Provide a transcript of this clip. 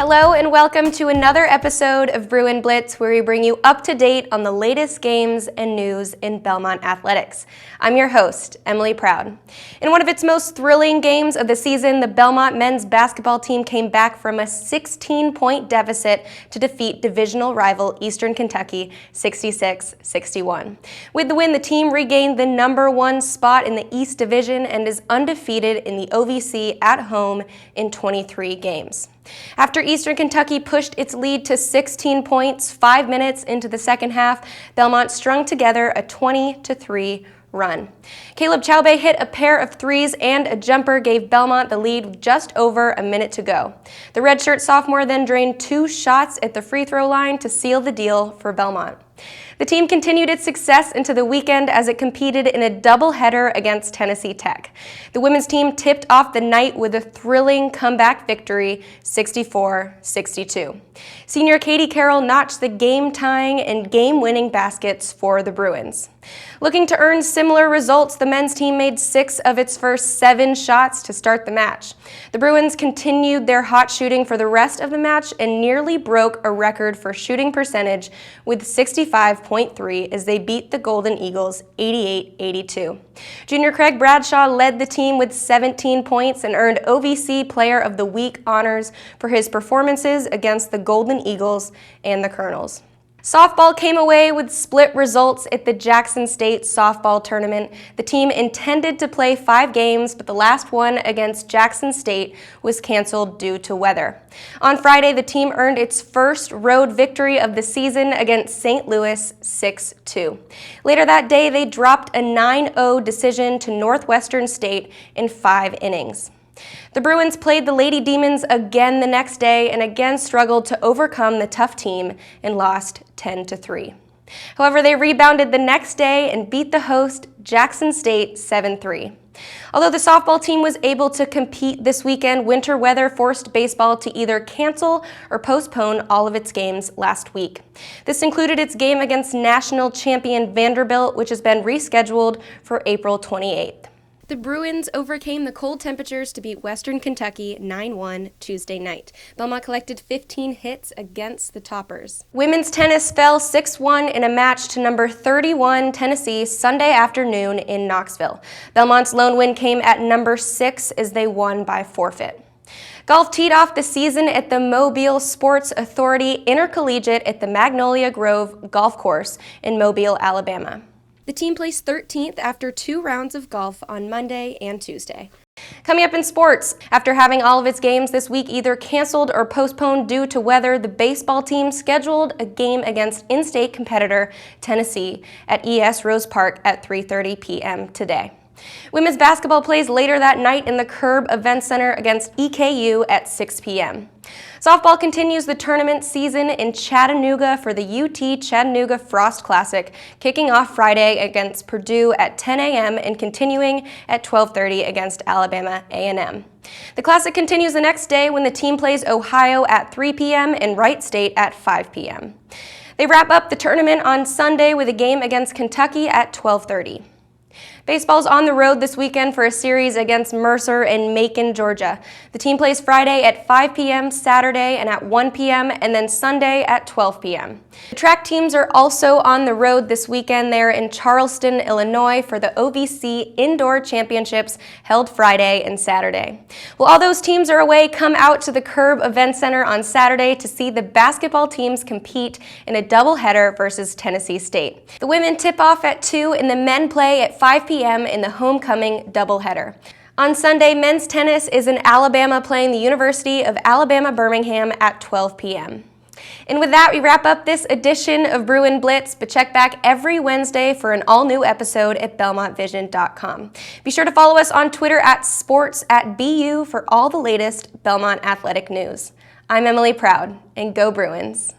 Hello and welcome to another episode of Bruin Blitz, where we bring you up to date on the latest games and news in Belmont athletics. I'm your host, Emily Proud. In one of its most thrilling games of the season, the Belmont men's basketball team came back from a 16-point deficit to defeat divisional rival Eastern Kentucky 66-61. With the win, the team regained the #1 spot in the East Division and is undefeated in the OVC at home in 23 games. After Eastern Kentucky pushed its lead to 16 points 5 minutes into the second half, Belmont strung together a 20-3 run. Caleb Chaubey hit a pair of threes and a jumper gave Belmont the lead with just over a minute to go. The redshirt sophomore then drained 2 shots at the free throw line to seal the deal for Belmont. The team continued its success into the weekend as it competed in a doubleheader against Tennessee Tech. The women's team tipped off the night with a thrilling comeback victory, 64-62. Senior Katie Carroll notched the game-tying and game-winning baskets for the Bruins. Looking to earn similar results, the men's team made 6 of its first 7 shots to start the match. The Bruins continued their hot shooting for the rest of the match and nearly broke a record for shooting percentage with 65.3 as they beat the Golden Eagles 88-82. Junior Craig Bradshaw led the team with 17 points and earned OVC Player of the Week honors for his performances against the Golden Eagles and the Colonels. Softball came away with split results at the Jackson State softball tournament. The team intended to play 5 games, but the last one against Jackson State was canceled due to weather. On Friday, the team earned its first road victory of the season against St. Louis 6-2. Later that day, they dropped a 9-0 decision to Northwestern State in 5 innings. The Bruins played the Lady Demons again the next day and again struggled to overcome the tough team and lost 10-3. However, they rebounded the next day and beat the host Jackson State 7-3. Although the softball team was able to compete this weekend, winter weather forced baseball to either cancel or postpone all of its games last week. This included its game against national champion Vanderbilt, which has been rescheduled for April 28th. The Bruins overcame the cold temperatures to beat Western Kentucky 9-1 Tuesday night. Belmont collected 15 hits against the toppers. Women's tennis fell 6-1 in a match to number 31 Tennessee Sunday afternoon in Knoxville. Belmont's lone win came at number 6 as they won by forfeit. Golf teed off the season at the Mobile Sports Authority Intercollegiate at the Magnolia Grove Golf Course in Mobile, Alabama. The team placed 13th after 2 rounds of golf on Monday and Tuesday. Coming up in sports, after having all of its games this week either canceled or postponed due to weather, the baseball team scheduled a game against in-state competitor Tennessee at ES Rose Park at 3:30 p.m. today. Women's basketball plays later that night in the Curb Event Center against EKU at 6 p.m. Softball continues the tournament season in Chattanooga for the UT Chattanooga Frost Classic, kicking off Friday against Purdue at 10 a.m. and continuing at 12:30 against Alabama A&M. The Classic continues the next day when the team plays Ohio at 3 p.m. and Wright State at 5 p.m. They wrap up the tournament on Sunday with a game against Kentucky at 12:30. Baseball's on the road this weekend for a series against Mercer in Macon, Georgia. The team plays Friday at 5 p.m., Saturday and at 1 p.m., and then Sunday at 12 p.m. The track teams are also on the road this weekend. They're in Charleston, Illinois for the OVC Indoor Championships held Friday and Saturday. While all those teams are away, come out to the Curb Event Center on Saturday to see the basketball teams compete in a doubleheader versus Tennessee State. The women tip off at 2 and the men play at 5 p.m. in the homecoming doubleheader. On Sunday, men's tennis is in Alabama playing the University of Alabama Birmingham at 12 p.m. And with that, we wrap up this edition of Bruin Blitz, but check back every Wednesday for an all-new episode at BelmontVision.com. Be sure to follow us on Twitter at sports@BU for all the latest Belmont athletic news. I'm Emily Proud, and go Bruins!